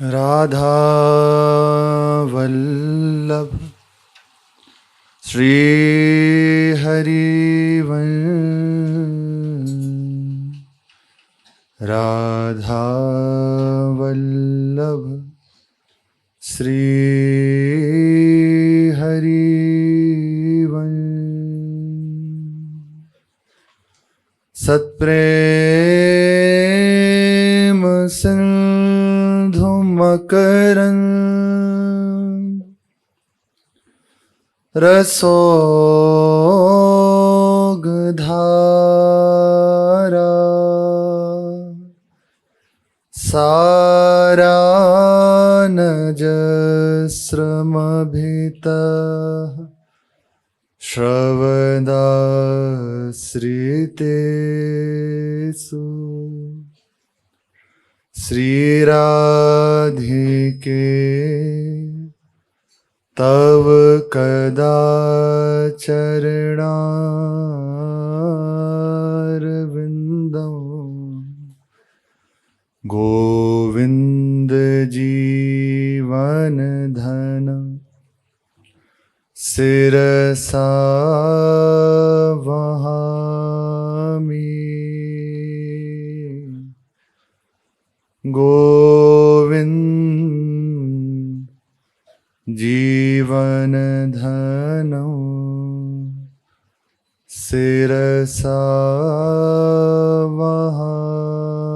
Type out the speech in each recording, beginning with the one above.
राधा वल्लभ श्री हरिवंश। राधा वल्लभ श्री हरिवंश। सत्प्रेम सिंधु मकरंद रसोगधारा सारानजस्रमभितः श्रवदाश्रितेषु श्रीराधिके तव कदाचरणारविन्दं गोविन्द जीवनधन शिरसा वहामि। गोविन्द जीवनधनं शिरसा वहामि।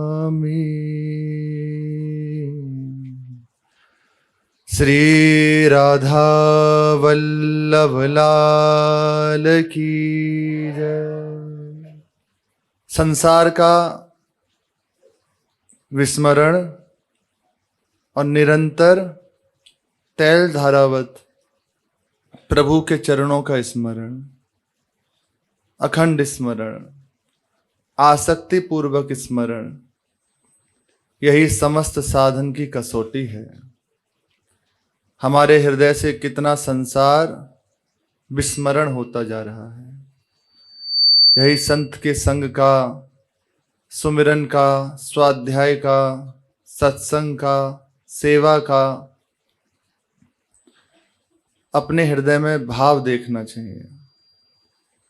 श्री राधा वल्लभ लाल की जय। संसार का विस्मरण और निरंतर तैल धारावत प्रभु के चरणों का स्मरण, अखंड स्मरण, आसक्ति पूर्वक स्मरण, यही समस्त साधन की कसौटी है। हमारे हृदय से कितना संसार विस्मरण होता जा रहा है। यही संत के संग का, सुमिरन का, स्वाध्याय का, सत्संग का, सेवा का अपने हृदय में भाव देखना चाहिए।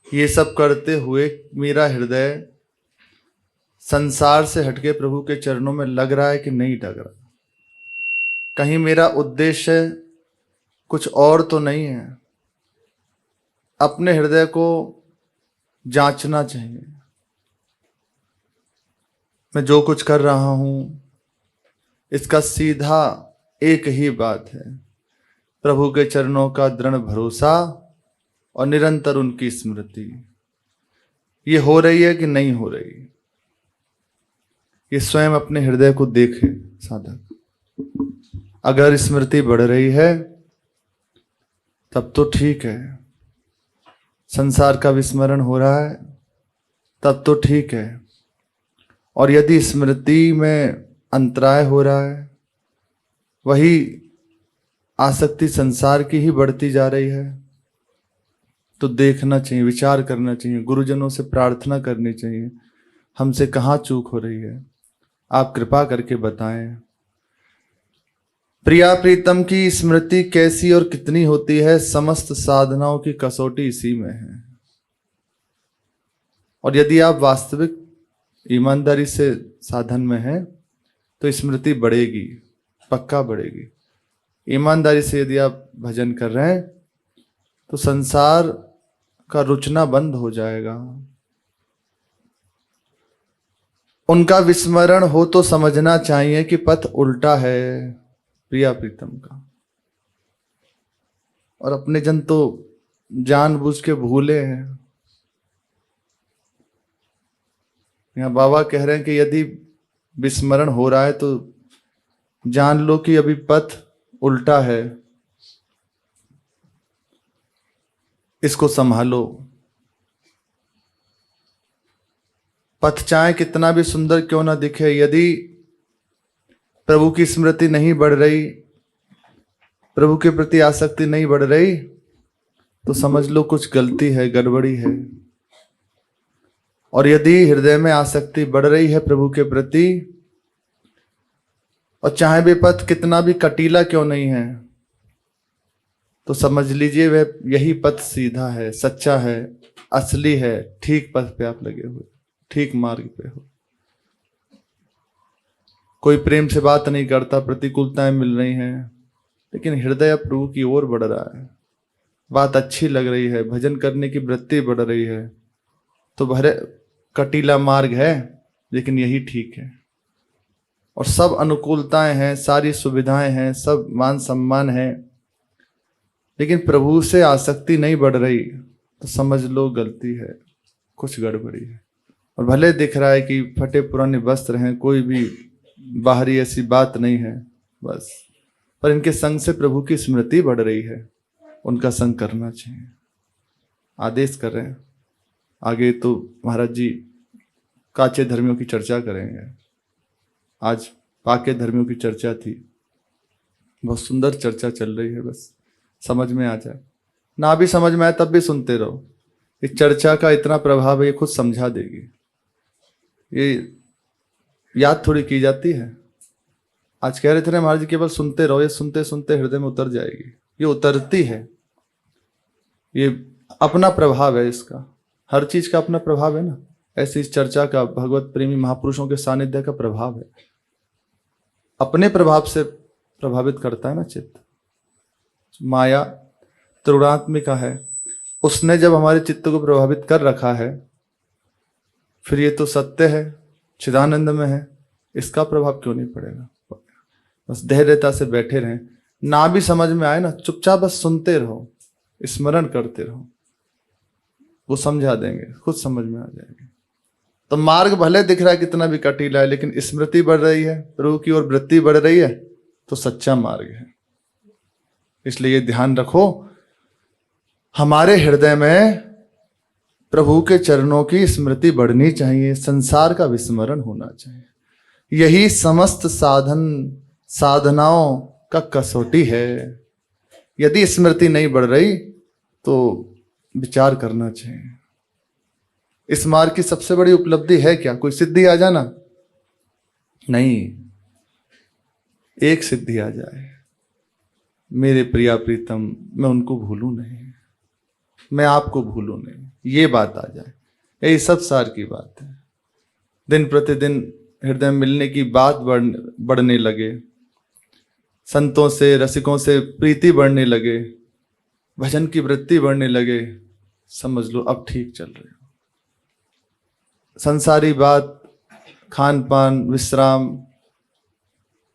ये सब करते हुए मेरा हृदय संसार से हटके प्रभु के चरणों में लग रहा है कि नहीं लग रहा। कहीं मेरा उद्देश्य कुछ और तो नहीं है। अपने हृदय को जांचना चाहिए। मैं जो कुछ कर रहा हूं इसका सीधा एक ही बात है, प्रभु के चरणों का दृढ़ भरोसा और निरंतर उनकी स्मृति। ये हो रही है कि नहीं हो रही, ये स्वयं अपने हृदय को देखे साधक। अगर स्मृति बढ़ रही है तब तो ठीक है, संसार का विस्मरण हो रहा है तब तो ठीक है। और यदि स्मृति में अंतराय हो रहा है, वही आसक्ति संसार की ही बढ़ती जा रही है, तो देखना चाहिए, विचार करना चाहिए, गुरुजनों से प्रार्थना करनी चाहिए, हमसे कहाँ चूक हो रही है, आप कृपा करके बताएं। प्रिया प्रीतम की स्मृति कैसी और कितनी होती है, समस्त साधनाओं की कसौटी इसी में है। और यदि आप वास्तविक ईमानदारी से साधन में हैं तो स्मृति बढ़ेगी, पक्का बढ़ेगी। ईमानदारी से यदि आप भजन कर रहे हैं तो संसार का रुचना बंद हो जाएगा। उनका विस्मरण हो तो समझना चाहिए कि पथ उल्टा है प्रिया प्रीतम का। और अपने जन तो जानबूझ के भूले हैं। यहाँ बाबा कह रहे हैं कि यदि विस्मरण हो रहा है तो जान लो कि अभी पथ उल्टा है, इसको संभालो। पथ चाहे कितना भी सुंदर क्यों ना दिखे, यदि प्रभु की स्मृति नहीं बढ़ रही, प्रभु के प्रति आसक्ति नहीं बढ़ रही, तो समझ लो कुछ गलती है, गड़बड़ी है। और यदि हृदय में आसक्ति बढ़ रही है प्रभु के प्रति, और चाहे वे पथ कितना भी कटीला क्यों नहीं है, तो समझ लीजिए वह यही पथ सीधा है, सच्चा है, असली है। ठीक पथ पे आप लगे हुए, ठीक मार्ग पे हो। कोई प्रेम से बात नहीं करता, प्रतिकूलताएं मिल रही हैं, लेकिन हृदय प्रभु की ओर बढ़ रहा है, बात अच्छी लग रही है, भजन करने की वृत्ति बढ़ रही है, तो भले कटीला मार्ग है लेकिन यही ठीक है। और सब अनुकूलताएं हैं, सारी सुविधाएं हैं, सब मान सम्मान है, लेकिन प्रभु से आसक्ति नहीं बढ़ रही, तो समझ लो गलती है, कुछ गड़बड़ी है। और भले दिख रहा है कि फटे पुराने वस्त्र हैं, कोई भी बाहरी ऐसी बात नहीं है बस, पर इनके संग से प्रभु की स्मृति बढ़ रही है, उनका संग करना चाहिए। आदेश कर रहे हैं। आगे तो महाराज जी काचे धर्मियों की चर्चा करेंगे। आज पाके धर्मियों की चर्चा थी, बहुत सुंदर चर्चा चल रही है, बस समझ में आ जाए, ना भी समझ में आए तब भी सुनते रहो। इस चर्चा का इतना प्रभाव है, ये खुद समझा देगी। ये याद थोड़ी की जाती है। आज कह रहे थे ना महाराज जी, केवल सुनते रहो, ये सुनते सुनते हृदय में उतर जाएगी। ये उतरती है, ये अपना प्रभाव है इसका, हर चीज का अपना प्रभाव है ना। ऐसी इस चर्चा का भगवत प्रेमी महापुरुषों के सानिध्य का प्रभाव है, अपने प्रभाव से प्रभावित करता है ना चित्त। माया त्रिगुणात्मिका है, उसने जब हमारे चित्त को प्रभावित कर रखा है, फिर ये तो सत्य है, चिदानंद में है, इसका प्रभाव क्यों नहीं पड़ेगा। बस धैर्यता से बैठे रहें, ना भी समझ में आए ना, चुपचाप बस सुनते रहो, स्मरण करते रहो, वो समझा देंगे, खुद समझ में आ जाएंगे। तो मार्ग भले दिख रहा है कितना भी कटीला है, लेकिन स्मृति बढ़ रही है, प्रभु की ओर वृत्ति बढ़ रही है, तो सच्चा मार्ग है। इसलिए ध्यान रखो, हमारे हृदय में प्रभु के चरणों की स्मृति बढ़नी चाहिए, संसार का विस्मरण होना चाहिए। यही समस्त साधनाओं का कसौटी है। यदि स्मृति नहीं बढ़ रही तो विचार करना चाहिए। इस मार्ग की सबसे बड़ी उपलब्धि है क्या? कोई सिद्धि आ जाना? नहीं, एक सिद्धि आ जाए, मेरे प्रिया प्रीतम मैं उनको भूलूं नहीं, मैं आपको भूलूं नहीं, ये बात आ जाए। यही सब सार की बात है। दिन प्रतिदिन हृदय में मिलने की बात बढ़ने लगे, संतों से रसिकों से प्रीति बढ़ने लगे, भजन की वृत्ति बढ़ने लगे, समझ लो अब ठीक चल रहे हो। संसारी बात, खान पान, विश्राम,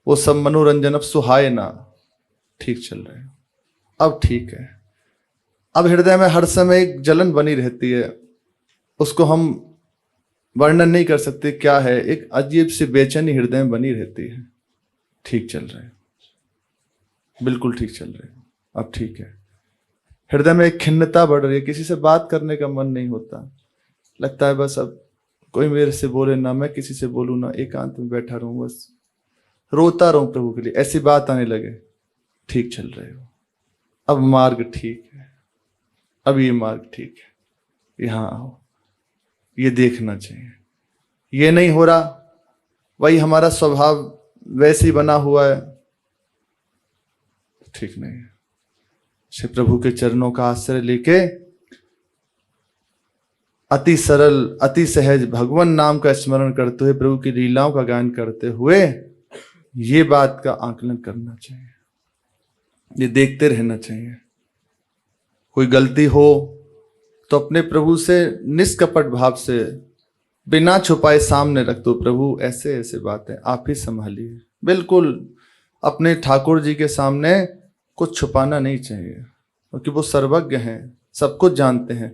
वो सब मनोरंजन अब सुहाए ना, ठीक चल रहे हो, अब ठीक है। अब हृदय में हर समय एक जलन बनी रहती है, उसको हम वर्णन नहीं कर सकते क्या है, एक अजीब सी बेचैनी हृदय में बनी रहती है। ठीक चल रहे, बिल्कुल ठीक चल रहे, अब ठीक है। हृदय में एक खिन्नता बढ़ रही है, किसी से बात करने का मन नहीं होता, लगता है बस अब कोई मेरे से बोले ना, मैं किसी से बोलूँ ना, एकांत में बैठा रहूं, बस रोता रहूं प्रभु के लिए, ऐसी बात आने लगे। ठीक चल रहे हो, अब मार्ग ठीक है, अब ये मार्ग ठीक है, यहाँ आओ, ये देखना चाहिए। ये नहीं हो रहा, वही हमारा स्वभाव वैसे ही बना हुआ है, ठीक नहीं है। श्री प्रभु के चरणों का आश्रय लेके अति सरल, अति सहज भगवान नाम का स्मरण करते हुए, प्रभु की लीलाओं का गायन करते हुए ये बात का आकलन करना चाहिए, ये देखते रहना चाहिए। कोई गलती हो तो अपने प्रभु से निष्कपट भाव से बिना छुपाए सामने रख दो, प्रभु ऐसे ऐसे बातें आप ही संभालिए। बिल्कुल अपने ठाकुर जी के सामने कुछ छुपाना नहीं चाहिए, क्योंकि वो सर्वज्ञ हैं, सब कुछ जानते हैं।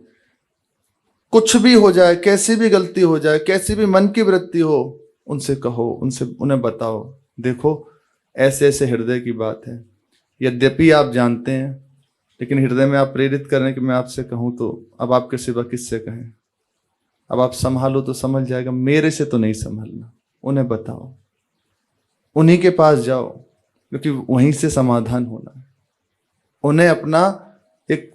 कुछ भी हो जाए, कैसी भी गलती हो जाए, कैसी भी मन की वृत्ति हो, उनसे कहो, उन्हें बताओ, देखो ऐसे ऐसे हृदय की बात है। यद्यपि आप जानते हैं, लेकिन हृदय में आप प्रेरित कर रहे हैं कि मैं आपसे कहूं तो अब आपके सिवा किससे कहें, अब आप संभालो तो समझ जाएगा, मेरे से तो नहीं संभलना। उन्हें बताओ, उन्हीं के पास जाओ, क्योंकि वहीं से समाधान होना है। उन्हें अपना एक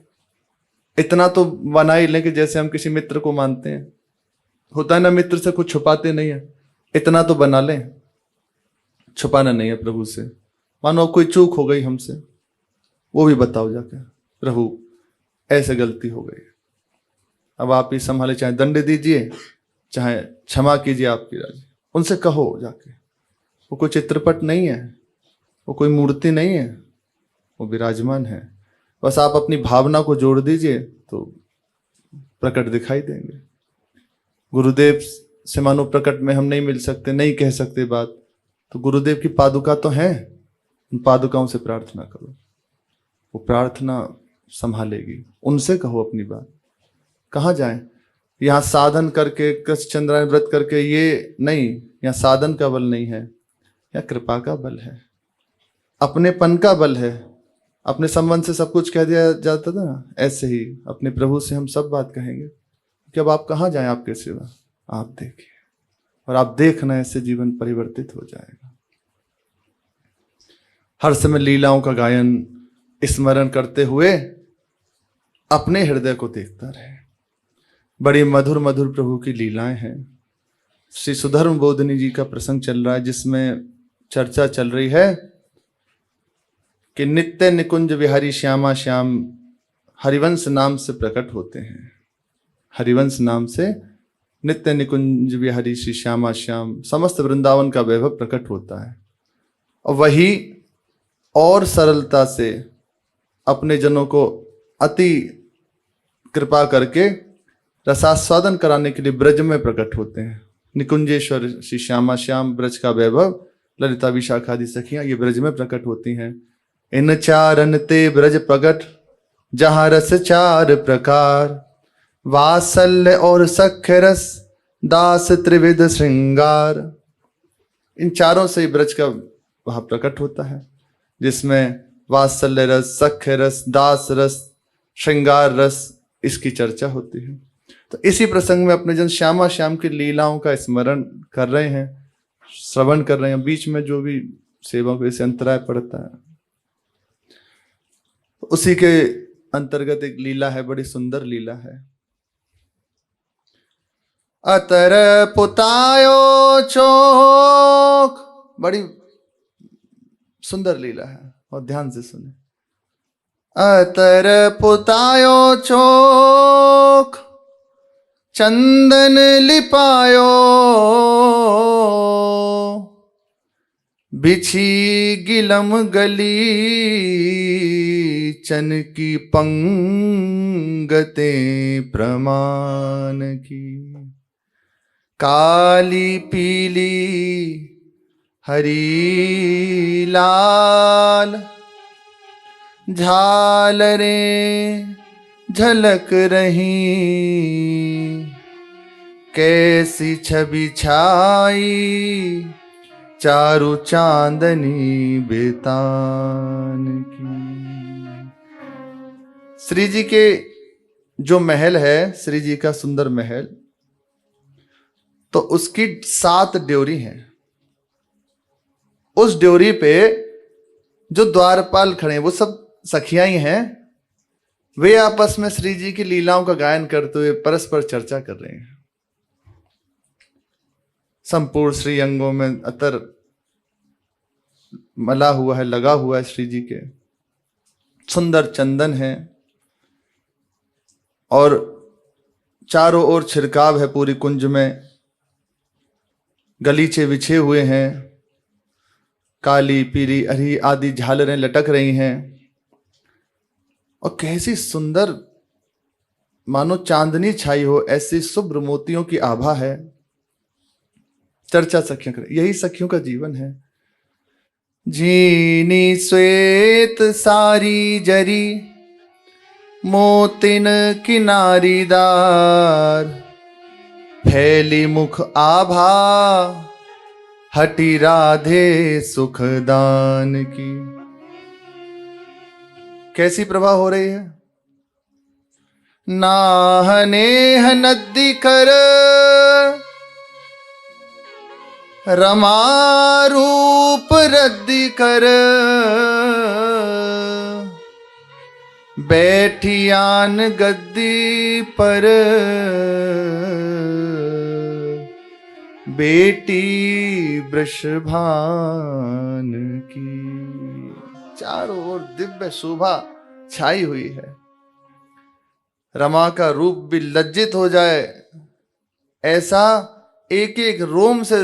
इतना तो बना ही लें कि जैसे हम किसी मित्र को मानते हैं, होता है ना, मित्र से कुछ छुपाते नहीं है, इतना तो बना लें। छुपाना नहीं है प्रभु से। मानो कोई चूक हो गई हमसे, वो भी बताओ जाके, प्रभु ऐसे गलती हो गई, अब आप ही संभाले, चाहे दंड दीजिए चाहे क्षमा कीजिए, आपकी राजी। उनसे कहो जाके। वो कोई चित्रपट नहीं है, वो कोई मूर्ति नहीं है, वो विराजमान है। बस आप अपनी भावना को जोड़ दीजिए तो प्रकट दिखाई देंगे। गुरुदेव से मानो प्रकट में हम नहीं मिल सकते, नहीं कह सकते बात, तो गुरुदेव की पादुका तो है, उन पादुकाओं से प्रार्थना करो, वो प्रार्थना संभालेगी। उनसे कहो अपनी बात। कहाँ जाएं? यहाँ साधन करके, कृष्ण चंद्रायण व्रत करके ये नहीं, यहाँ साधन का बल नहीं है, यहाँ कृपा का बल है, अपनेपन का बल है। अपने संबंध से सब कुछ कह दिया जाता था ना, ऐसे ही अपने प्रभु से हम सब बात कहेंगे कि अब आप कहाँ जाएं आपके सिवा, आप देखिए, और आप देखना ऐसे जीवन परिवर्तित हो जाएगा। हर समय लीलाओं का गायन स्मरण करते हुए अपने हृदय को देखता रहे। बड़ी मधुर मधुर प्रभु की लीलाएं हैं। श्री सुधर्म बोधनी जी का प्रसंग चल रहा है, जिसमें चर्चा चल रही है कि नित्य निकुंज विहारी श्यामा श्याम हरिवंश नाम से प्रकट होते हैं। हरिवंश नाम से नित्य निकुंज विहारी श्री श्यामा श्याम, समस्त वृंदावन का वैभव प्रकट होता है। और वही और सरलता से अपने जनों को अति कृपा करके रसास्वादन कराने के लिए ब्रज में प्रकट होते हैं। निकुंजेश्वर श्री श्यामा श्याम, ब्रज का वैभव, ललिता विशाखा आदि सखियां ये ब्रज में प्रकट होती हैं। इन चारन ते ब्रज प्रगट, जहां रस चार प्रकार, वात्सल्य और सख्य रस, दास त्रिविध श्रृंगार। इन चारों से ब्रज का वहां प्रकट होता है, जिसमें वात्सल्य रस, सख्य रस, दास रस, श्रृंगार रस, इसकी चर्चा होती है। तो इसी प्रसंग में अपने जन श्यामा श्याम की लीलाओं का स्मरण कर रहे हैं, श्रवण कर रहे हैं। बीच में जो भी सेवा को इसे अंतराय पड़ता है, उसी के अंतर्गत एक लीला है, बड़ी सुंदर लीला है। अतर पुतायो चोक, बड़ी सुंदर लीला है, और ध्यान से सुने। अतर पुतायो चोक, चंदन लिपायो, बिछी गिलम गली, चन की पंगते प्रमाण की, काली पीली हरी लाल, झालरें झलक रही, कैसी छवि छाई, चारु चांदनी बेतान की। श्री जी के जो महल है, श्री जी का सुंदर महल, तो उसकी 7 ड्योरी हैं। उस ड्योरी पे जो द्वारपाल खड़े हैं वो सब सखियां ही हैं। वे आपस में श्री जी की लीलाओं का गायन करते हुए परस्पर चर्चा कर रहे हैं। संपूर्ण श्री अंगों में अतर मला हुआ है, लगा हुआ है श्री जी के। सुंदर चंदन है और चारों ओर छिड़काव है पूरी कुंज में। गलीचे बिछे हुए हैं, काली पीली हरी आदि झालरें लटक रही हैं, और कैसी सुंदर मानो चांदनी छाई हो, ऐसी शुभ्र मोतियों की आभा है। चर्चा सखियों कर, यही सखियों का जीवन है। जीनी श्वेत सारी जरी, मोतिन किनारीदार, फैली मुख आभा, हटी राधे सुखदान की। कैसी प्रभा हो रही है। नाहनेह नदी कर, रमा रूप रद्दी कर, बैठियान गद्दी पर, बेटी वृषभान की। चारों ओर दिव्य शोभा छाई हुई है। रमा का रूप भी लज्जित हो जाए ऐसा एक एक रोम से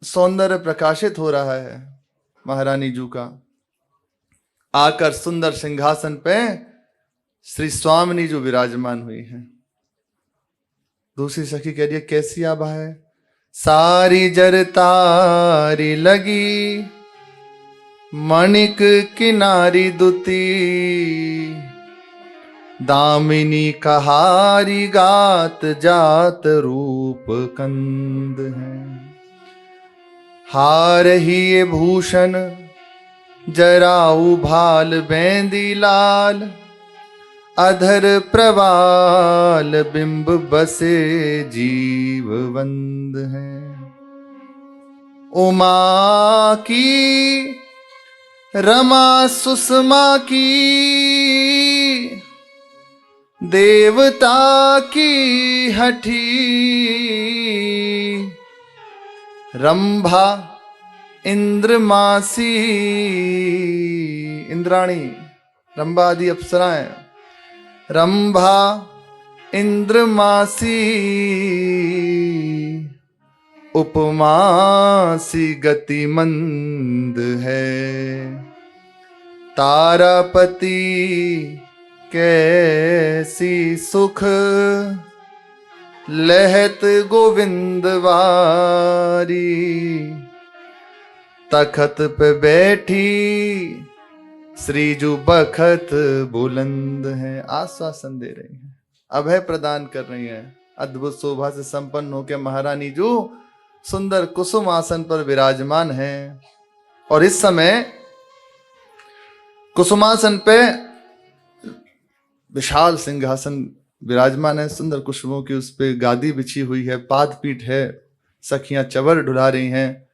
सौंदर्य प्रकाशित हो रहा है महारानी जू का। आकर सुंदर सिंहासन पे श्री स्वामिनी जो विराजमान हुई हैं। दूसरी सखी कह रही है कैसी आभा है। सारी जरतारी लगी मणिक किनारी दुती, दामिनी कहारी गात जात रूप कंद है। हार ही ये भूषण जराऊ भाल बेंदी लाल, अधर प्रवाल बिंब बसे जीववंद है। उमा की रमा सुषमा की, देवता की हठी, रंभा इंद्रमासी। इंद्राणी रंभा आदि अप्सराएं, रंभा इंद्रमासी, उपमासी गतिमंद है। तारापति कैसी सुख लहत गोविंद वारी, तखत पे बैठी श्रीजू बखत बुलंद है। आश्वासन दे रही है, अभय प्रदान कर रही है। अद्भुत शोभा से संपन्न होकर महारानी जू सुंदर कुसुम आसन पर विराजमान है। और इस समय कुसुमासन पे विशाल सिंहासन विराजमान है। सुंदर कुसुमों की उस पे गादी बिछी हुई है, पादपीठ है, सखियां चवर ढुला रही हैं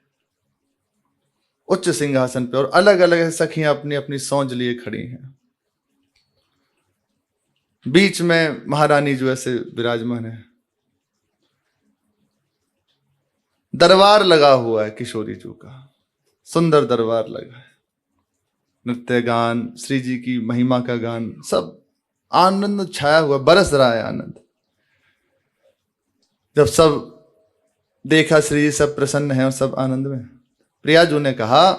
उच्च सिंहासन पे। और अलग अलग सखियां अपनी अपनी सौंज लिए खड़ी हैं। बीच में महारानी जो ऐसे विराजमान है। दरबार लगा हुआ है किशोरी जू का, सुंदर दरबार लगा है। नृत्य गान, श्री जी की महिमा का गान, सब आनंद छाया हुआ, बरस रहा है आनंद। जब सब देखा श्री जी सब प्रसन्न हैं और सब आनंद में, प्रियाजू ने कहा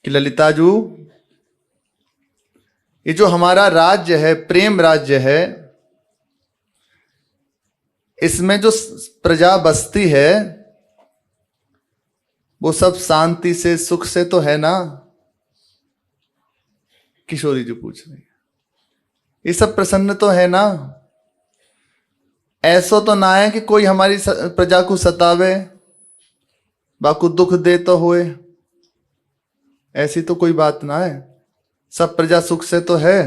कि ललिता जू, ये जो हमारा राज्य है, प्रेम राज्य है, इसमें जो प्रजा बसती है वो सब शांति से सुख से तो है ना? किशोरी जी पूछ रही है। ये सब प्रसन्न तो है ना? ऐसा तो ना है कि कोई हमारी प्रजा को सतावे, बाकू दुख दे तो होए, ऐसी तो कोई बात ना है। सब प्रजा सुख से तो है।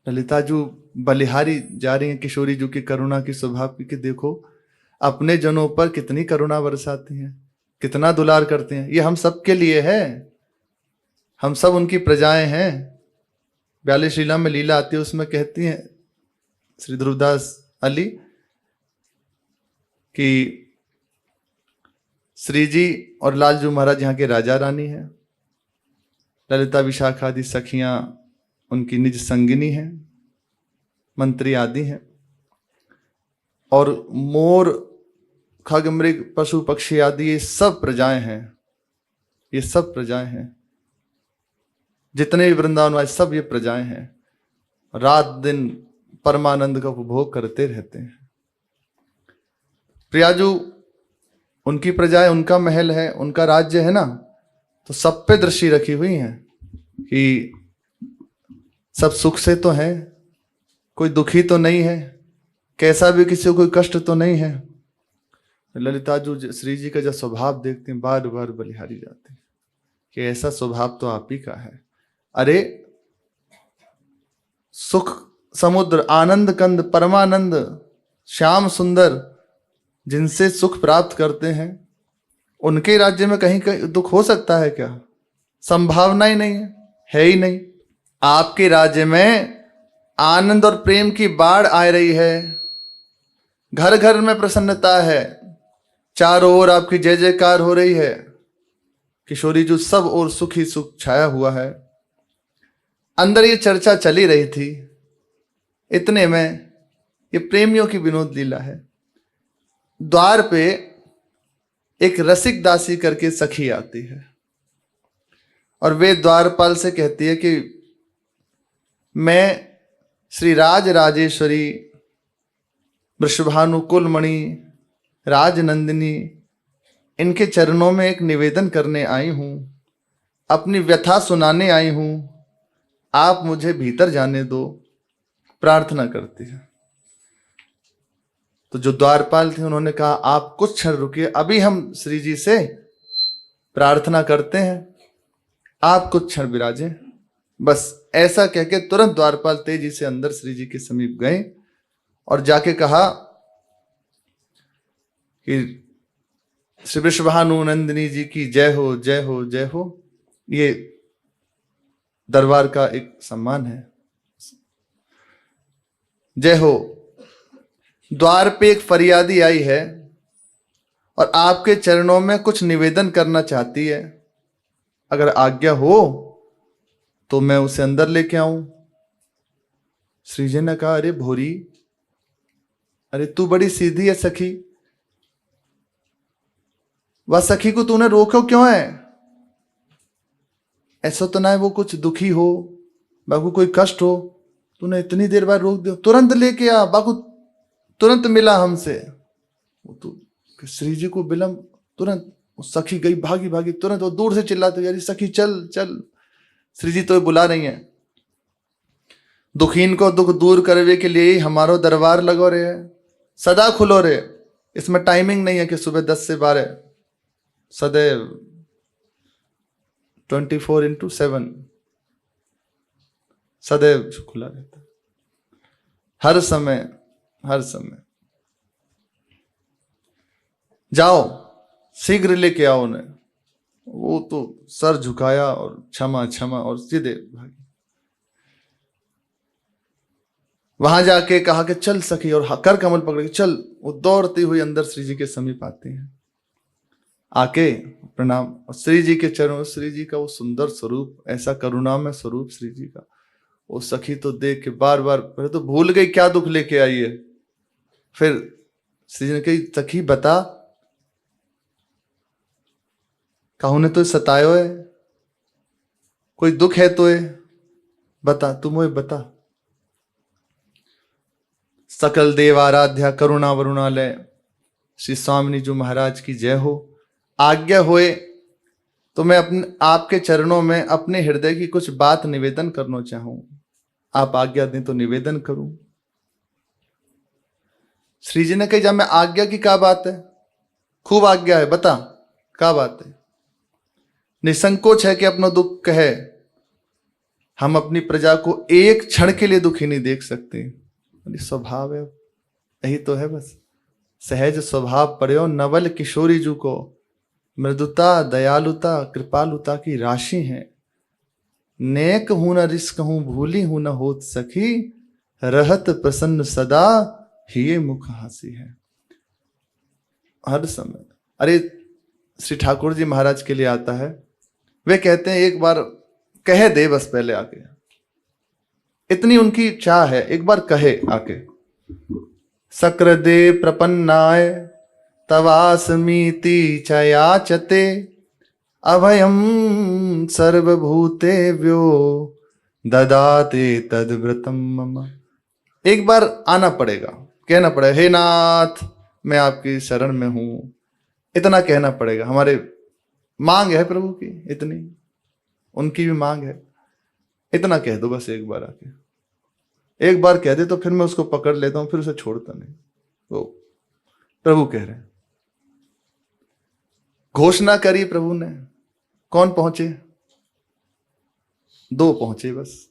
ललिता जू बलिहारी जा रही है किशोरी जू की करुणा की स्वभाव की, कि देखो अपने जनों पर कितनी करुणा बरसाती हैं, कितना दुलार करते हैं। ये हम सब के लिए है, हम सब उनकी प्रजाएं हैं। 42 लीला में लीला आती है, उसमें कहती हैं श्री ध्रुवदास अली कि श्री जी और लालजू महाराज यहाँ के राजा रानी हैं। ललिता विशाखा आदि सखियां उनकी निज संगिनी हैं, मंत्री आदि हैं। और मोर, खग, मृग, पशु पक्षी आदि ये सब प्रजाएं हैं, ये सब प्रजाएं हैं। जितने भी वृंदावन वाले सब ये प्रजाएं हैं। रात दिन परमानंद का उपभोग करते रहते हैं। प्रियाजू उनकी प्रजाएं, उनका महल है, उनका राज्य है ना, तो सब पे दृष्टि रखी हुई है कि सब सुख से तो है, कोई दुखी तो नहीं है, कैसा भी किसी को कोई कष्ट तो नहीं है। ललिता जू श्री जी का जब स्वभाव देखते हैं, बार बार बलिहारी जाते हैं कि ऐसा स्वभाव तो आप ही का है। अरे सुख समुद्र, आनंद कंद, परमानंद, श्याम सुंदर, जिनसे सुख प्राप्त करते हैं, उनके राज्य में कहीं कहीं दुख हो सकता है क्या? संभावना ही नहीं है ही नहीं। आपके राज्य में आनंद और प्रेम की बाढ़ आ रही है। घर घर में प्रसन्नता है, चारों ओर आपकी जय जयकार हो रही है। किशोरी जी सब और सुख ही सुख छाया हुआ है। अंदर ये चर्चा चली रही थी, इतने में ये प्रेमियों की विनोद लीला है। द्वार पे एक रसिक दासी करके सखी आती है और वे द्वारपाल से कहती है कि मैं श्री राज राजेश्वरी वृषभानु कुलमणि राजनंदिनी इनके चरणों में एक निवेदन करने आई हूं, अपनी व्यथा सुनाने आई हूं, आप मुझे भीतर जाने दो, प्रार्थना करती है। तो जो द्वारपाल थे उन्होंने कहा आप कुछ क्षण रुकिए, अभी हम श्री जी से प्रार्थना करते हैं, आप कुछ क्षण विराजें। बस ऐसा कहकर तुरंत द्वारपाल तेजी से अंदर श्री जी के समीप गए और जाके कहा कि श्री वृषभानु नंदिनी जी की जय हो जय हो जय हो। ये दरबार का एक सम्मान है, जय हो। द्वार पे एक फरियादी आई है और आपके चरणों में कुछ निवेदन करना चाहती है, अगर आज्ञा हो तो मैं उसे अंदर लेके आऊं। श्री जी ने कहा अरे भोरी, अरे तू बड़ी सीधी है सखी, वह सखी को तूने रोको क्यों है? ऐसा तो ना है वो कुछ दुखी हो, बाबू कोई कष्ट हो, तूने इतनी देर बाद रोक दिया, तुरंत लेके आ, बाबू तुरंत मिला हमसे। वो तो श्री जी को विलंब, तुरंत सखी गई भागी भागी, तुरंत वो दूर से चिल्लाते यार सखी चल चल, श्री जी तो बुला रही हैं। दुखीन को दुख दूर करने के लिए हमारो दरबार लगो रहे, सदा खुलो रहे, इसमें टाइमिंग नहीं है कि सुबह 10 से 12, सदैव 24/7 सदैव खुला रहता है, हर समय हर समय। जाओ शीघ्र लेके आओ उन्हें। वो तो सर झुकाया और क्षमा क्षमा और सीधे भागी। वहां जाके कहा कि चल सखी, और कर कमल पकड़ के चल। वो दौड़ती हुई अंदर श्री जी के समीप आती है, आके प्रणाम, और श्री जी के चरणों, श्री जी का वो सुंदर स्वरूप, ऐसा करुणामय स्वरूप श्री जी का। वो सखी तो देख के बार बार पहले तो भूल गई क्या दुख लेके आई है। फिर श्री जी ने कही सखी बता, कहूं ने तो सतायो है, कोई दुख है तो बता, तू मुझे बता। सकल देवाराध्या करुणा वरुणालय श्री स्वामिनी जी महाराज की जय हो। आज्ञा होए तो मैं अपने आपके चरणों में अपने हृदय की कुछ बात निवेदन करना चाहूं, आप आज्ञा दें तो निवेदन करूं। श्री जी ने कही जब मैं आज्ञा की क्या बात है, खूब आज्ञा है, बता क्या बात है। निसंकोच है कि अपना दुख कहे, हम अपनी प्रजा को एक क्षण के लिए दुखी नहीं देख सकते, स्वभाव है, यही तो है बस। सहज स्वभाव पड़ो नवल किशोरी जू को, मृदुता दयालुता कृपालुता की राशि है। नेक हूं न रिस्क हूं, भूली हूं न होत सखी, रहत प्रसन्न सदा ही मुख हासी है। हर समय अरे श्री ठाकुर जी महाराज के लिए आता है, वे कहते हैं एक बार कहे दे बस, पहले आके, इतनी उनकी चाह है, एक बार कहे आके। सक्र दे प्रपन्नाय तवास्मीति चयाचते, अभयम सर्वभूतेभ्यो ददाते तद्व्रतम मम। एक बार आना पड़ेगा, कहना पड़ेगा हे नाथ मैं आपकी शरण में हूं, इतना कहना पड़ेगा। हमारे मांग है प्रभु की इतनी, उनकी भी मांग है, इतना कह दो बस एक बार आके। एक बार कह दे तो फिर मैं उसको पकड़ लेता हूं, फिर उसे छोड़ता नहीं। तो प्रभु कह रहे हैं, घोषणा करी प्रभु ने, कौन पहुंचे? 2 पहुंचे बस।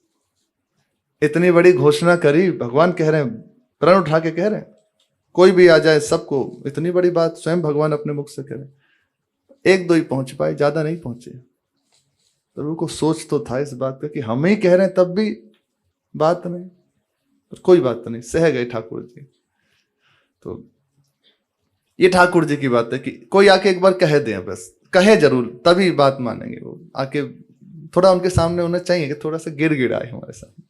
इतनी बड़ी घोषणा करी, भगवान कह रहे हैं, प्रण उठा के कह रहे हैं कोई भी आ जाए सबको, इतनी बड़ी बात स्वयं भगवान अपने मुख से कह रहे हैं। 1-2 ही पहुंच पाए, ज्यादा नहीं पहुंचे। प्रभु को सोच तो था इस बात का कि हम ही कह रहे हैं तब भी बात नहीं, पर कोई बात नहीं, सह गए ठाकुर जी। तो ये ठाकुर जी की बात है कि कोई आके एक बार कह दे, बस कहे जरूर, तभी बात मानेंगे वो। आके थोड़ा उनके सामने होना चाहिए कि थोड़ा सा गिड़गिड़ाए हमारे सामने,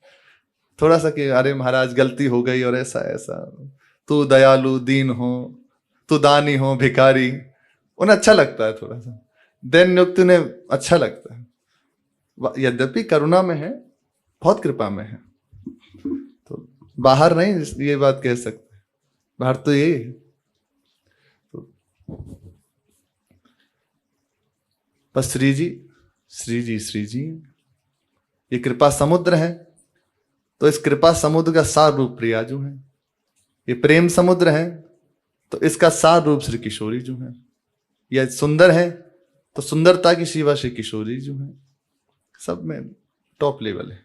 थोड़ा सा कि अरे महाराज गलती हो गई और ऐसा ऐसा, तू दयालु दीन हो, तू दानी हो भिखारी, उन्हें अच्छा लगता है। थोड़ा सा दैन युक्त उन्हें अच्छा लगता है, यद्यपि करुणा में है, बहुत कृपा में है, तो बाहर नहीं ये बात कह सकते, बाहर तो यही है। पर श्री जी ये कृपा समुद्र है, तो इस कृपा समुद्र का सार रूप प्रियाजू है। ये प्रेम समुद्र है, तो इसका सार रूप श्री किशोरी जो है। यह सुंदर है, तो सुंदरता की शिवा श्री किशोरी जो है। सब में टॉप लेवल है।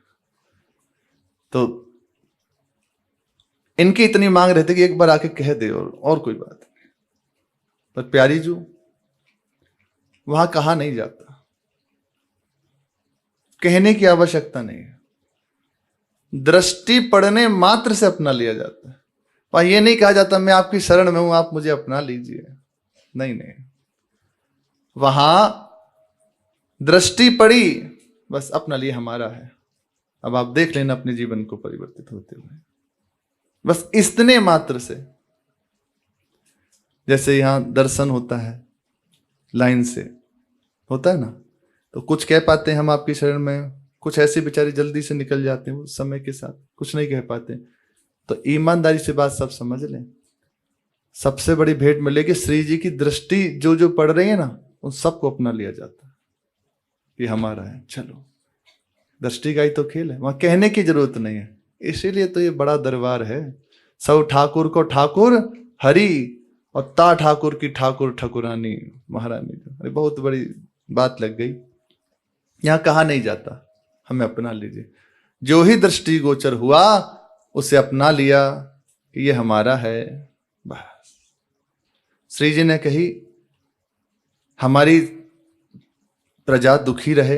तो इनकी इतनी मांग रहती कि एक बार आके कह दे और कोई बात नहीं। पर प्यारी जू वहां कहा नहीं जाता, कहने की आवश्यकता नहीं है, दृष्टि पड़ने मात्र से अपना लिया जाता है। वहां यह नहीं कहा जाता मैं आपकी शरण में हूं, आप मुझे अपना लीजिए, नहीं नहीं, वहां दृष्टि पड़ी, बस अपना लिए हमारा है, अब आप देख लेना अपने जीवन को परिवर्तित होते हुए, बस इतने मात्र से। जैसे यहां दर्शन होता है लाइन से होता है ना, तो कुछ कह पाते हैं हम आपकी शरण में, कुछ ऐसे बेचारे जल्दी से निकल जाते हैं, उस समय के साथ कुछ नहीं कह पाते। तो ईमानदारी से बात सब समझ लें, सबसे बड़ी भेंट मिलेगी श्री जी की दृष्टि जो जो पड़ रही है ना, उन सबको अपना लिया जाता है, ये हमारा है। चलो, दृष्टि का ही तो खेल है, वहां कहने की जरूरत नहीं है। इसीलिए तो ये बड़ा दरबार है। सब ठाकुर को ठाकुर हरि, और ता ठाकुर की ठाकुर ठकुरानी महारानी। अरे बहुत बड़ी बात लग गई। यहां कहा नहीं जाता हमें अपना लीजिए, जो ही दृष्टि गोचर हुआ उसे अपना लिया कि ये हमारा है, बस। श्री जी ने कही हमारी प्रजा दुखी रहे,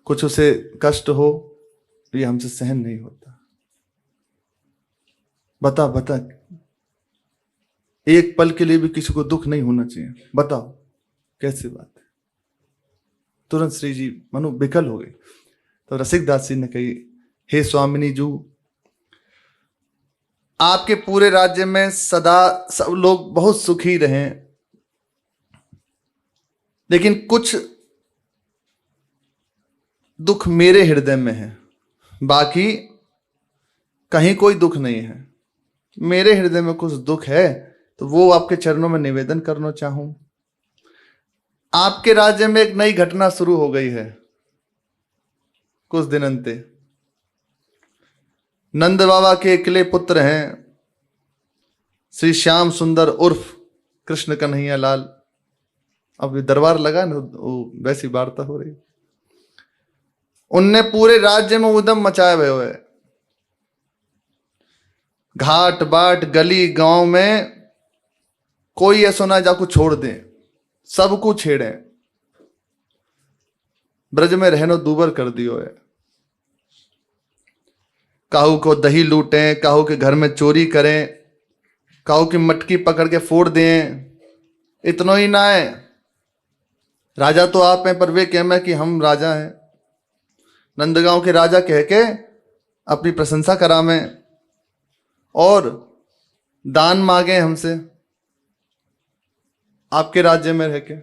कुछ उसे कष्ट हो, तो ये हमसे सहन नहीं होता। बता एक पल के लिए भी किसी को दुख नहीं होना चाहिए, बताओ कैसी बात है। तुरंत श्री जी मनु विकल हो गई। तो रसिक दास जी ने कही, हे स्वामिनी जू, आपके पूरे राज्य में सदा सब लोग बहुत सुखी रहें, लेकिन कुछ दुख मेरे हृदय में है, बाकी कहीं कोई दुख नहीं है। मेरे हृदय में कुछ दुख है, तो वो आपके चरणों में निवेदन करना चाहूं। आपके राज्य में एक नई घटना शुरू हो गई है कुछ दिन अंते। नंद बाबा के इकले पुत्र हैं श्री श्याम सुंदर उर्फ कृष्ण कन्हैया लाल। अब ये दरबार लगा ना, वैसी वार्ता हो रही। उनने पूरे राज्य में उदम मचाए हुए है। घाट बाट गली गांव में कोई ऐसा ना जाको छोड़ दें, सबको छेड़े। ब्रज में रहनो दूबर कर दियो है। काहू को दही लूटें, काहू के घर में चोरी करें, काहू की मटकी पकड़ के फोड़ दें। इतना ही ना है, राजा तो आप हैं, पर वे कह कि हम राजा हैं। नंदगांव के राजा कह के अपनी प्रशंसा करावें और दान मांगे हमसे आपके राज्य में रह के,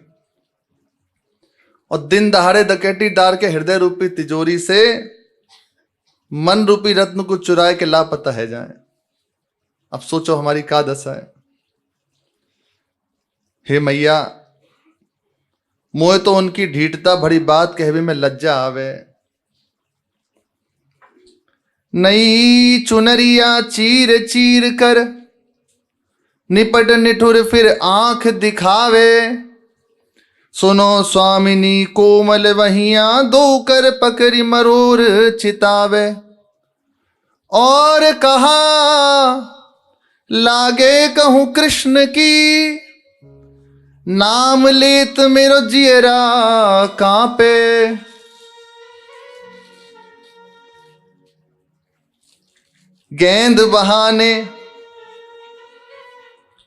और दिन दहाड़े डकैती डार के हृदय रूपी तिजोरी से मन रूपी रत्न को चुराए के लापता है जाए। अब सोचो हमारी क्या दशा है। हे मैया, मोए तो उनकी ढीठता भरी बात कहवे में लज्जा आवे। नई चुनरिया चीर चीर कर निपट निठुर फिर आंख दिखावे। सुनो स्वामिनी कोमल वहिया दो कर पकड़ी मरोर चितावे। और कहा लागे कहूं कृष्ण की, नाम लेत मेरो जियरा कांपे। गेंद बहाने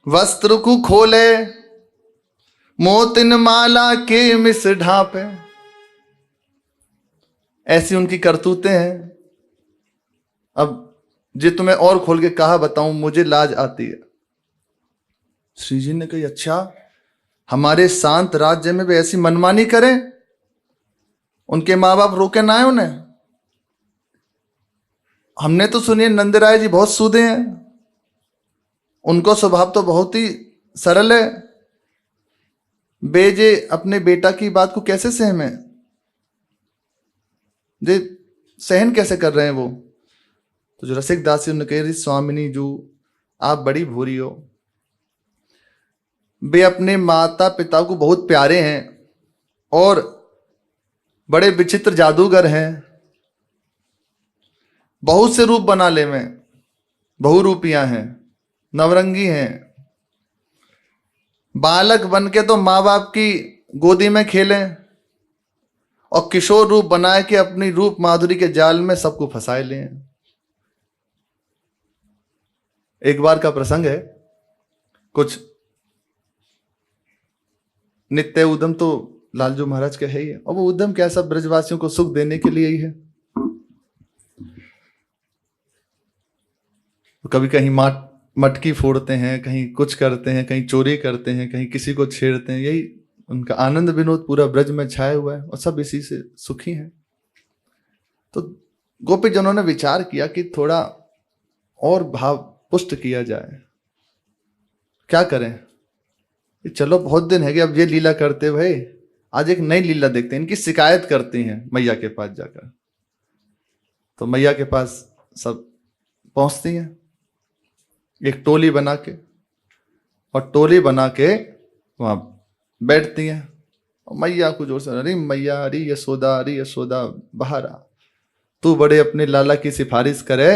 वस्त्र को खोले, मोतिन माला के मिस ढांपे। ऐसी उनकी करतूतें हैं। अब जे तुम्हें और खोल के कहा बताऊं, मुझे लाज आती है। श्री जी ने कही, अच्छा हमारे शांत राज्य में भी ऐसी मनमानी करें? उनके माँ बाप रोके ना है उन्हें? हमने तो सुनिए नंदराय जी बहुत सूदे हैं, उनको स्वभाव तो बहुत ही सरल है। बेजे अपने बेटा की बात को कैसे सहमे? जे सहन कैसे कर रहे हैं वो? तो जो रसिक दासी उन्होंने कही, स्वामिनी जू आप बड़ी भूरी हो। वे अपने माता पिता को बहुत प्यारे हैं और बड़े विचित्र जादूगर हैं। बहुत से रूप बना ले में, बहुरूपियां हैं, नवरंगी हैं। बालक बन के तो माँ बाप की गोदी में खेलें और किशोर रूप बनाए के अपनी रूप माधुरी के जाल में सबको फंसाए लें। एक बार का प्रसंग है, कुछ नित्य उद्यम तो लालजू महाराज के है ही है, और वो उद्यम क्या, सब ब्रजवासियों को सुख देने के लिए ही है। कभी कहीं मटकी फोड़ते हैं, कहीं कुछ करते हैं, कहीं चोरी करते हैं, कहीं किसी को छेड़ते हैं। यही उनका आनंद विनोद पूरा ब्रज में छाया हुआ है और सब इसी से सुखी हैं। तो गोपीजनों ने विचार किया कि थोड़ा और भाव पुष्ट किया जाए, क्या करें? चलो बहुत दिन है कि अब ये लीला करते हुए आज एक नई लीला देखते हैं। इनकी शिकायत करती हैं मैया के पास जाकर। तो मैया के पास सब पहुंचती हैं एक टोली बना के, और टोली बना के वहां बैठती हैं। और मैया को जोर से, अरे मैया, अरे यशोदा, अरे यशोदा बाहर आ, तू बड़े अपने लाला की सिफारिश करे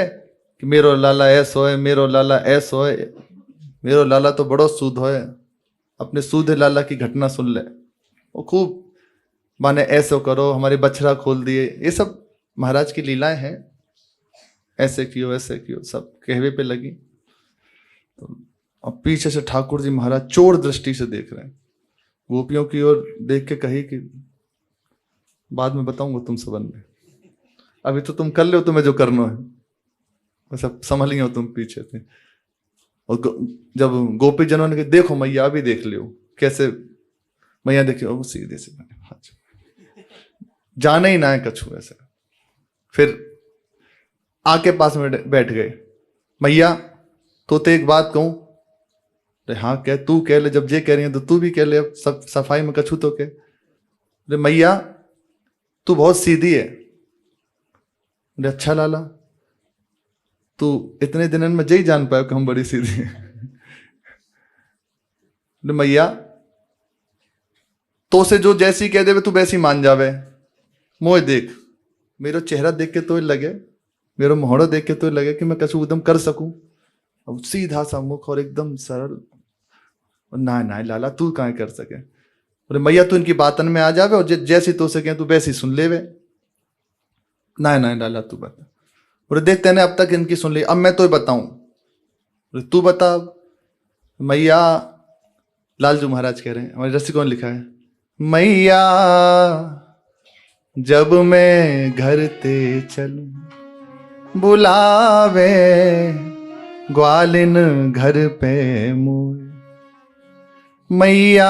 कि मेरो लाला ऐस होए, मेरो लाला ऐस होए, मेरो लाला तो बड़ो सूद होए, अपने सूदे लाला की घटना सुन ले। वो खूब माने ऐसे करो, हमारे बछड़ा खोल दिए, ये सब महाराज की लीलाएं हैं, ऐसे कियो ऐसे कियो, सब कहवे पे लगी। तो अब पीछे से ठाकुर जी महाराज चोर दृष्टि से देख रहे हैं, गोपियों की ओर देख के कही कि बाद में बताऊंगा तुम सबन में, अभी तो तुम कर लो तुम्हें जो करना है, सब संभल हो तुम पीछे थे। और जब गोपी जनों ने कहा, देखो मैया अभी देख लियो कैसे, मैया देखियो सीधे से जाने ही ना है कछु ऐसे। फिर आके पास में बैठ गए। मैया तो एक बात कहूं? अरे हाँ कह, तू कह ले, जब ये कह रही है तो तू भी कह ले, अब सब सफाई में कछु तो कह। अरे मैया तू बहुत सीधी है। अरे अच्छा लाला, तू इतने दिनों में यही जान पाया कि हम बड़ी सीधी हैं। मैया तो से जो जैसी कह देवे तू वैसी मान जावे। मोए देख, मेरा चेहरा देख के तो लगे, मेरा मोहड़ा देख के तो लगे कि मैं कछु एकदम कर सकूं। अब सीधा सा मुख और एकदम सरल, ना ना लाला तू कहाँ कर सके। बोले मैया तू इनकी बातन में आ जावे और जैसी तो सके तू वैसी सुन लेवे। ना ना लाला तू बता। बोले देख तेने अब तक इनकी सुन ली, अब मैं तो बताऊं। बोले तू बता। मैया, लालजू महाराज कह रहे हैं, हमारे रसिकों ने लिखा है, मैया जब मैं घर ते चलूं बुलावे ग्वालिन घर पे मुए। मैया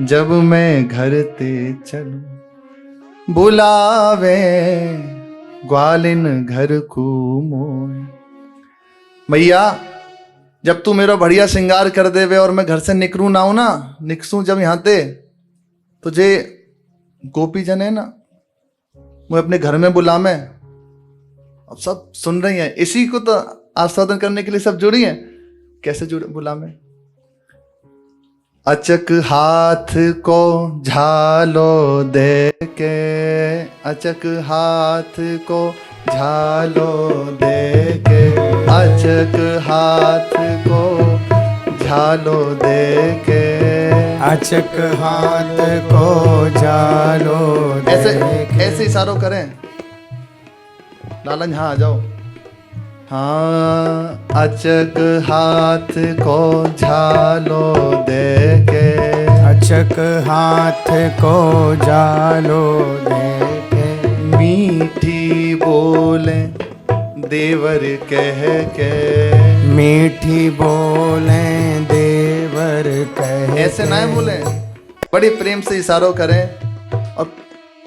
जब मैं घर ते चलूं बुलावे ग्वालिन घर को मोए। मैया जब तू मेरा बढ़िया श्रृंगार कर देवे और मैं घर से निकलूं ना हूं ना, निकसूं जब यहाँ ते, तुझे गोपी जन है ना मैं अपने घर में बुला में। अब सब सुन रही हैं, इसी को तो आस्वादन करने के लिए सब जुड़ी हैं। कैसे जुड़े बुला में? अचक हाथ को झालो दे के, अचक हाथ को झालो दे के, अचक हाथ को झालो दे के, अचक हाथ को झालो दे ऐसे के। ऐसे इशारों करें, लालन यहाँ आ जाओ, हाँ अचक हाथ को झालो दे के, अचक हाथ को जालो दे के, मीठी बोले देवर कह के, मीठी बोले देवर कह ऐसे ना बोले, बड़े प्रेम से इशारों करें। और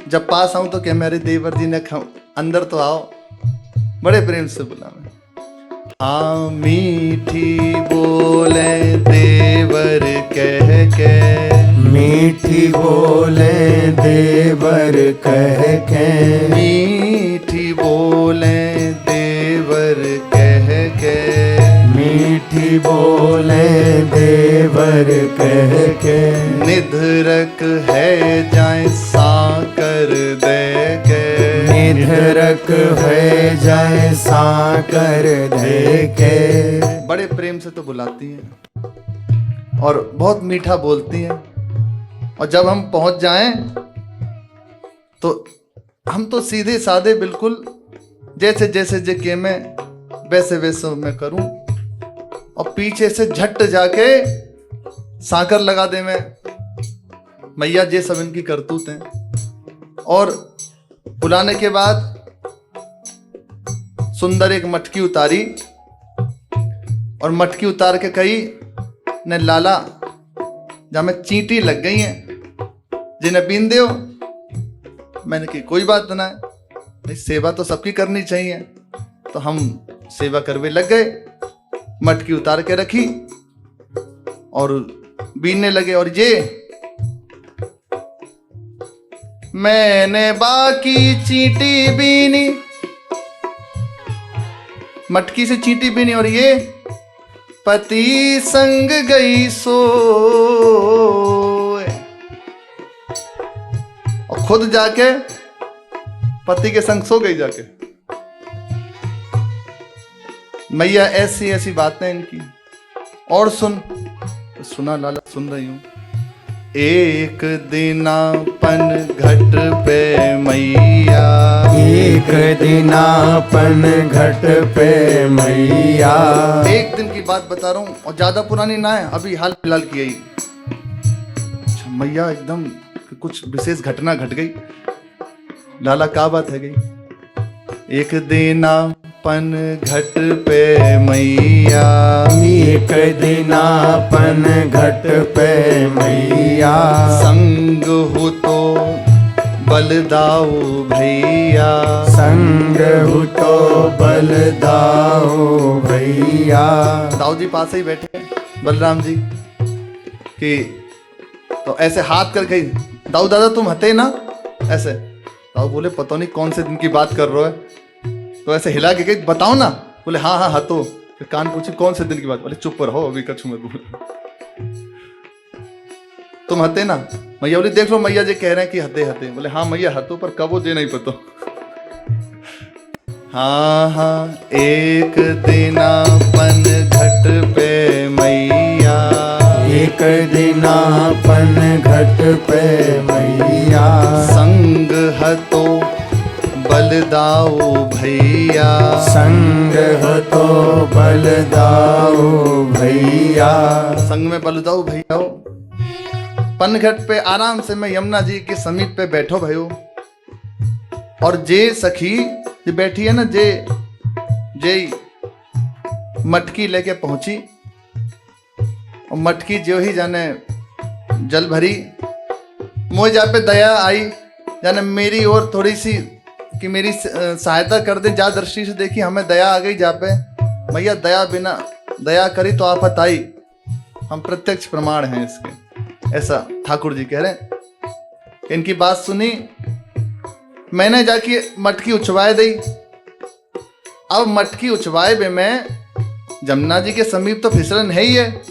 जब पास आऊं तो क्या मेरे देवर जी ने अंदर तो आओ, बड़े प्रेम से बुला मैं। हाँ मीठी बोले देवर कह के, मीठी बोले देवर कह के, मीठी बोले देवर कह के, मीठी बोले देवर कह के, निधरक है जाए साकर दे के, निधरक है जाए साकर दे के। बड़े प्रेम से तो बुलाती हैं और बहुत मीठा बोलती हैं। और जब हम पहुंच जाएं तो हम तो सीधे साधे बिल्कुल जैसे जैसे जे के मैं वैसे वैसे मैं करूं, और पीछे से झट जाके साकर लगा दे मैं। मैया जे सब इनकी करतूत हैं। और बुलाने के बाद सुंदर एक मटकी उतारी और मटकी उतार के कही ने लाला जहां में चींटी लग गई है जिन्हें पीन दो। मैंने की कोई बात ना है भाई, सेवा तो सबकी करनी चाहिए। तो हम सेवा करवे लग गए, मटकी उतार के रखी और बीनने लगे। और ये मैंने बाकी चींटी बीनी, मटकी से चींटी बीनी, और ये पति संग गई सो, और खुद जाके पति के संग सो गई जाके। मैया ऐसी ऐसी बातें इनकी। और सुन, तो सुना लाला, सुन रही हूं। एक दिनापन घट पे मैया, एक दिनापन घट पे मैया। एक दिन की बात बता रहा हूँ और ज्यादा पुरानी ना है, अभी हाल फिलहाल की है। अच्छा, मैया एकदम कुछ विशेष घटना घट गई। लाला क्या बात है गई? एक दिनापन घट पे मैया, एक दिनापन घट पे मैया। संग हो तो बलदाऊ भैया, संग हो तो बलदाऊ भैया। दाऊ जी पास ही बैठे हैं बलराम जी कि तो ऐसे हाथ कर गई, दाऊ दादा तुम हते ना ऐसे। दाऊ बोले पता नहीं कौन से दिन की बात कर रहे हो। तो ऐसे हिला के गई, बताओ ना। बोले हाँ हाँ हतो। फिर कान पूछी कौन से दिन की बात। बोले चुप रहो अभी कछु मत बोलो, तुम हते ना। मैया बोली देख लो मैया जी कह रहे हैं कि हते हते। बोले हाँ मैया हतो पर कब वो जे नहीं पता। हाँ हाँ एक दिनापन घट पे मैया, एक दिनापन घट पे मैया। संग हतो बलदाऊ भैया, संग हो तो बलदाऊ भैया। संग में बलदाऊ भैया हो। पनघट पे आराम से मैं यमुना जी के समीप पे बैठो भयो। और जे सखी जो बैठी है ना, जे मटकी लेके पहुंची और मटकी जो ही जाने जल भरी, मुझे जा पे दया आई जाने मेरी और थोड़ी सी कि मेरी सहायता कर दे। जा दृष्टि से देखी हमें दया आ गई जा पे। भैया दया बिना दया करी तो आफत आई, हम प्रत्यक्ष प्रमाण हैं इसके। ऐसा ठाकुर जी कह रहे हैं। इनकी बात सुनी, मैंने जाके मटकी उछवाए दी। अब मटकी उछवाए बे मैं जमुना जी के समीप तो फिसलन है ही है,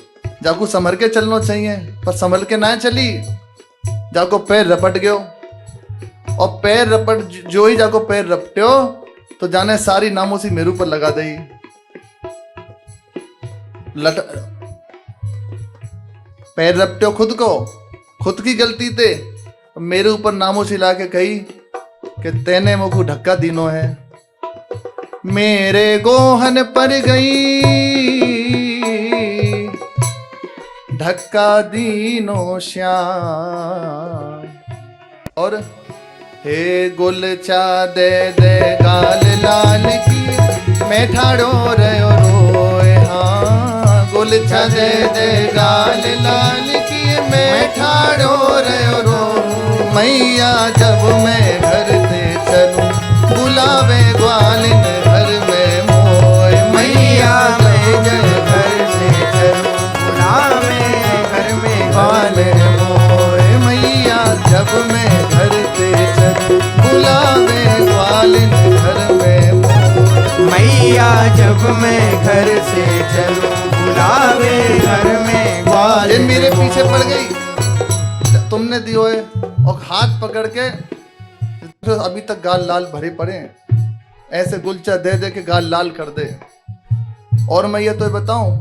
जाको संभल के चलना चाहिए। पर संभल के ना चली, जाको पैर रपट गयो। और पैर रपट जो ही जाको पैर रपट्यो तो जाने सारी नामोसी मेरे ऊपर लगा दी। पैर रपट्यो खुद को, खुद की गलती थे। मेरे ऊपर नामोसी ला के कही कि तेने मुझको धक्का दीनो है। मेरे गोहन पर गई धक्का दीनो श्याम। और हे गुलचा दे दे गाल लाल की मैं ठाड़ो रयो रोए। हाँ गुलचा दे दे गाल लाल की मैं ठाड़ो रयो रो। मैया जब मैं घर से चलूं बुलावे ग्वालिन घर में मोए। मैया मैं जब घर से चलूं बुलावे घर में ग्वालिन मोए। मैया जब मैं घर से चलूं बुलावे ग्वालिन घर में मोए। मैया जब मैं घर से चलूं बुलावे घर में ग्वालिन। ये मेरे पीछे पड़ गई, तुमने दियो है और हाथ पकड़ के तो अभी तक गाल लाल भरे पड़े हैं, ऐसे गुलचा दे दे के गाल लाल कर दे। और मैं ये तो बताऊं,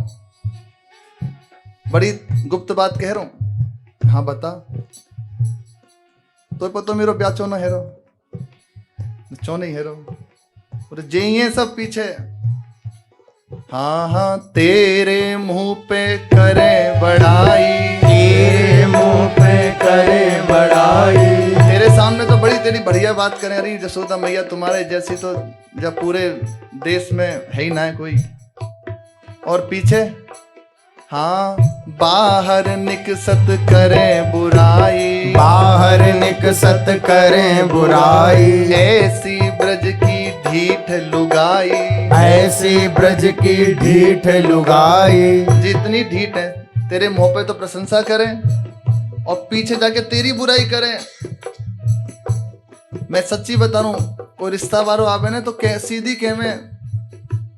बड़ी गुप्त बात कह रहा हूं। हाँ बता, तो पता मेरो ब्याह चो ना हेरो चो नहीं हेरो और जे ये सब पीछे। हाँ हाँ तेरे मुंह पे करे बड़ाई, तेरे मुंह पे करे बड़ाई। तेरे सामने तो बड़ी तेरी बढ़िया बात करें। अरे जसोदा मैया तुम्हारे जैसी तो जब पूरे देश में है ही ना है कोई। और पीछे हाँ बाहर निकसत करें बुराई, बाहर निकसत करें बुराई। ऐसी ब्रज की ढीठ लुगाई, ऐसी ब्रज की ढीठ लुगाई। जितनी ढीठ है तेरे मुंह पे तो प्रशंसा करें और पीछे जाके तेरी बुराई करें। मैं सच्ची बता रहा हूं, कोई रिश्ता वालों आवे ना तो सीधी कह में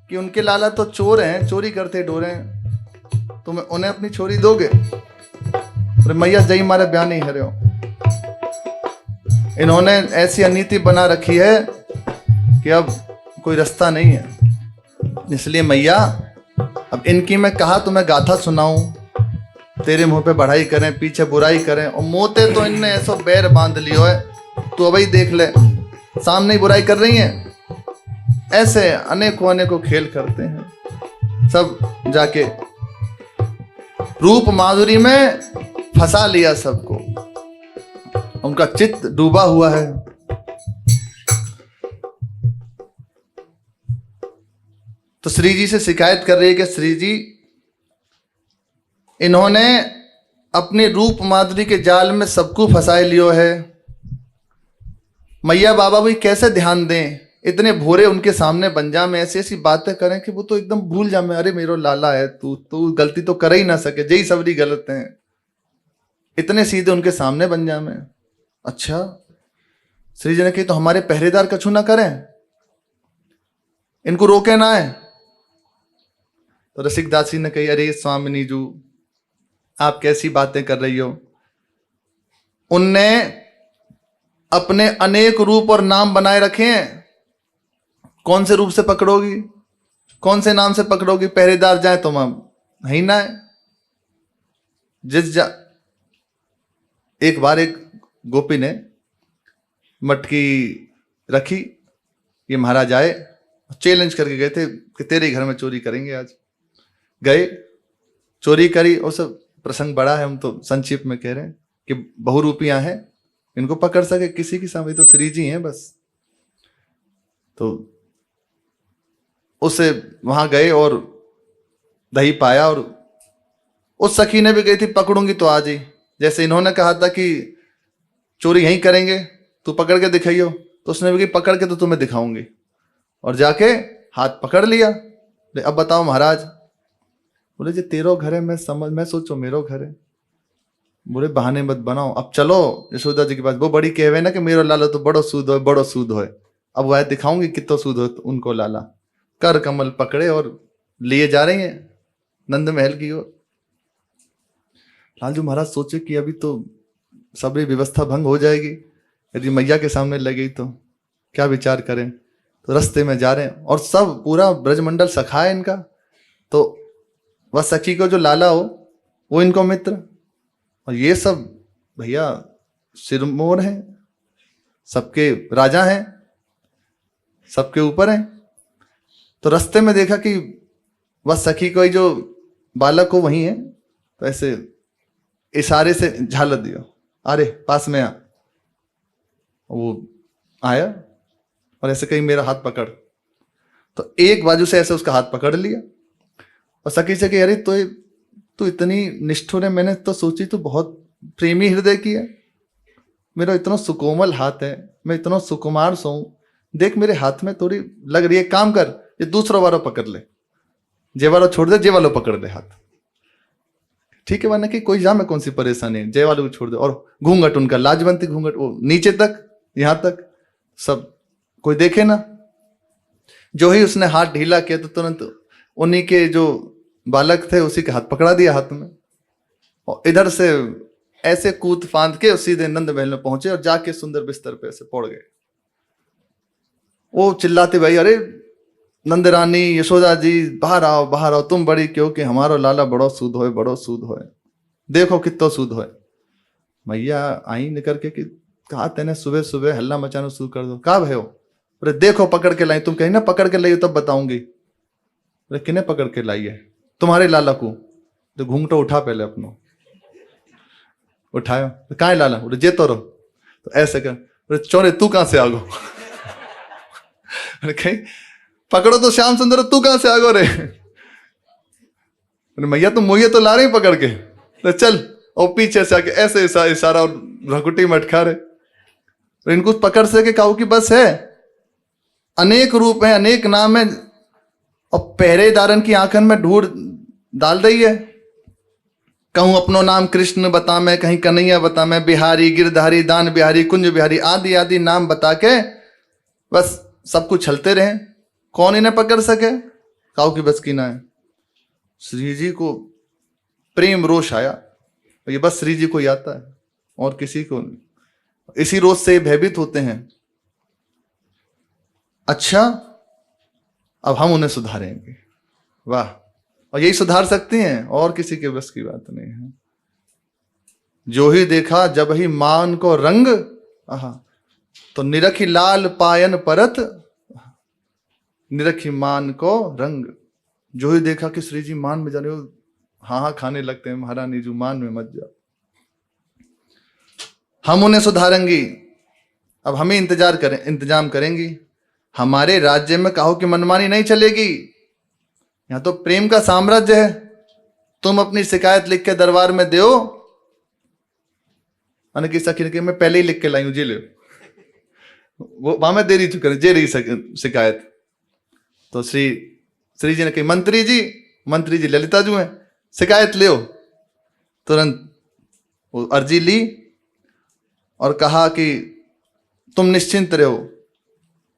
कि उनके लाला तो चोर हैं, चोरी करते डोरे हैं, तुम उन्हें अपनी छोरी दोगे? अरे मैया जय मारे बयान नहीं हरे हो। इन्होंने ऐसी अनीति बना रखी है कि अब कोई रास्ता नहीं है। इसलिए मैया अब इनकी मैं कहा तुम्हें गाथा सुनाऊं, तेरे मुंह पे बढ़ाई करें पीछे बुराई करें, और मोते तो इनने ऐसा बैर बांध लियो है। तू अभी देख ले, सामने ही बुराई कर रही हैं। ऐसे अनेकों अनेकों खेल करते हैं सब, जाके रूप माधुरी में फंसा लिया सबको, उनका चित्त डूबा हुआ है। तो श्री जी से शिकायत कर रही है कि श्री जी इन्होंने अपने रूप माधुरी के जाल में सबको फंसाए लियो है। मैया बाबा भी कैसे ध्यान दें, इतने भोरे उनके सामने बन जा में ऐसी ऐसी बातें करें कि वो तो एकदम भूल जा में, अरे मेरो लाला है, तू गलती तो कर ही ना सके, जय सबरी गलत हैं। इतने सीधे उनके सामने बन जा में। अच्छा श्री जी ने कही तो हमारे पहरेदार कछु ना करें, इनको रोके ना है। तो रसिक दासी ने कही अरे स्वामिनी जू आप कैसी बातें कर रही हो। उनने अपने अनेक रूप और नाम बनाए रखे हैं, कौन से रूप से पकड़ोगी, कौन से नाम से पकड़ोगी? पहरेदार जाए तो हम ही ना है। एक बार एक गोपी ने मटकी रखी, ये महाराज आए, चैलेंज करके गए थे कि तेरे घर में चोरी करेंगे आज। गए, चोरी करी, और सब प्रसंग बड़ा है, हम तो संक्षिप्त में कह रहे हैं कि बहुरूपियां हैं, इनको पकड़ सके किसी की सामने तो श्री जी हैं बस। तो उससे वहां गए और दही पाया, और उस सखी ने भी गई थी पकड़ूंगी तो आज ही, जैसे इन्होंने कहा था कि चोरी यहीं करेंगे तू पकड़ के दिखाइयो, तो उसने भी कही पकड़ के तो तुम्हें दिखाऊंगी, और जाके हाथ पकड़ लिया। अब बताओ महाराज, बोले जी तेरो घर है, मैं सोचो मेरो घर है। बोले बहाने मत बनाओ, अब चलो यशोदा जी के पास। वो बड़ी कहवे ना कि मेरो लाला तो बड़ो सूद हो, बड़ो सूद हो। अब वह दिखाऊंगी कितो सूद हो उनको। लाला कर कमल पकड़े और लिए जा रही हैं नंद महल की ओर। लालजू महाराज सोचे कि अभी तो सबरी व्यवस्था भंग हो जाएगी, यदि मैया के सामने लगी तो क्या विचार करें। तो रास्ते में जा रहे हैं और सब पूरा ब्रजमंडल सखा है इनका। तो वह सखी को जो लाला हो वो इनको मित्र, और ये सब भैया सिरमौर हैं, सबके राजा हैं, सबके ऊपर हैं। तो रास्ते में देखा कि वह सखी कोई जो बालक हो वही है, तो ऐसे इशारे से झालत दिया, अरे पास में आ। वो आया और ऐसे कहीं मेरा हाथ पकड़, तो एक बाजू से ऐसे उसका हाथ पकड़ लिया और सखी से कही, अरे तू इतनी निष्ठुर है, मैंने तो सोची तू बहुत प्रेमी हृदय की है, मेरा इतना सुकोमल हाथ है, मैं इतना सुकुमार सो हूं, देख मेरे हाथ में थोड़ी लग रही है, काम कर ये दूसरा वाला पकड़ ले, जे वाला छोड़ दे, जे वाला पकड़ ले हाथ। ठीक है वरना कि कोई जा में कौन सी परेशानी है, जय वाले को छोड़ दे। और घूंघट उनका लाजवंती घूंघट, वो नीचे तक, यहां तक सब कोई देखे ना। जो ही उसने हाथ ढीला किया तो तुरंत उन्हीं के जो बालक थे उसी के हाथ पकड़ा दिया हाथ में, और इधर से ऐसे कूद फांद के सीधे नंद महल में पहुंचे और जाके सुंदर बिस्तर पे ऐसे पड़ गए। वो चिल्लाते, भाई अरे नंद रानी यशोदा जी बाहर आओ, तुम बड़ी क्यों कि हमारो लाला बड़ो सूद होए, बड़ो सूद होए, देखो कितो सूद होए। मैया आई निकल के कि कहा तेने सुबह सुबह हल्ला मचाना शुरू कर दो, कहा भयो, अरे देखो पकड़ के लाई, तुम कहीं ना पकड़ के लाई हो तब बताऊंगी। अरे किने पकड़ के लाई है, तुम्हारे लाला को। तो घूंघटो उठा पहले अपनो, उठायो, तो कहा है लाला, बोले जे तो रहो, तो ऐसे कर, अरे चौरे तू कहां से आगो। अरे कहीं पकड़ो तो श्याम सुंदर, तू कहां से आगो रे। मैया तुम मुझे तो ला रही पकड़ के, तो चल, और पीछे से आके ऐसे इशारा और रकुटी में अटका रहे। इनको पकड़ सके काऊ की बस है, अनेक रूप है, अनेक नाम है, और पहरेदारन की आंखन में ढूंढ डाल रही है। कहूं अपनो नाम कृष्ण बता मैं, कहीं कन्हैया बता मैं, बिहारी गिरधारी दान बिहारी कुंज बिहारी, आदि आदि नाम बता के बस सब कुछ चलते रहे, कौन इन्हें पकड़ सके, काऊ की बस की ना है। श्री जी को प्रेम रोष आया, ये बस श्री जी को ही आता है और किसी को नहीं। इसी रोष से भयभीत होते हैं। अच्छा अब हम उन्हें सुधारेंगे, वाह, और यही सुधार सकते हैं, और किसी के बस की बात नहीं है। जो ही देखा जब ही मान को रंग, तो निरखी लाल पायन परत, निरखी मान को रंग। जो ही देखा कि श्री जी मान में जा रहे हो, हाँ खाने लगते हैं, महारानी जी मान में मत जाओ, हम उन्हें सुधारेंगी। अब हमें इंतजाम करेंगी। हमारे राज्य में कहो कि मनमानी नहीं चलेगी, यहां तो प्रेम का साम्राज्य है। तुम अपनी शिकायत लिख के दरबार में दो, मैंने की सखी ने मैं पहले ही लिख के लाई हूं, जी ले, वो वहां में देरी चुके जे रही शिकायत। तो श्री जी ने कही, मंत्री जी ललिता जी हैं, शिकायत ले। तुरंत वो अर्जी ली और कहा कि तुम निश्चिंत रहो,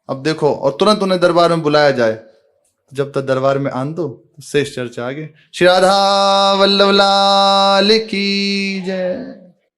अब देखो, और तुरंत उन्हें दरबार में बुलाया जाए। जब तक दरबार में आन दो, शेष चर्चा आगे। श्री राधा वल्लभ लाल की जय।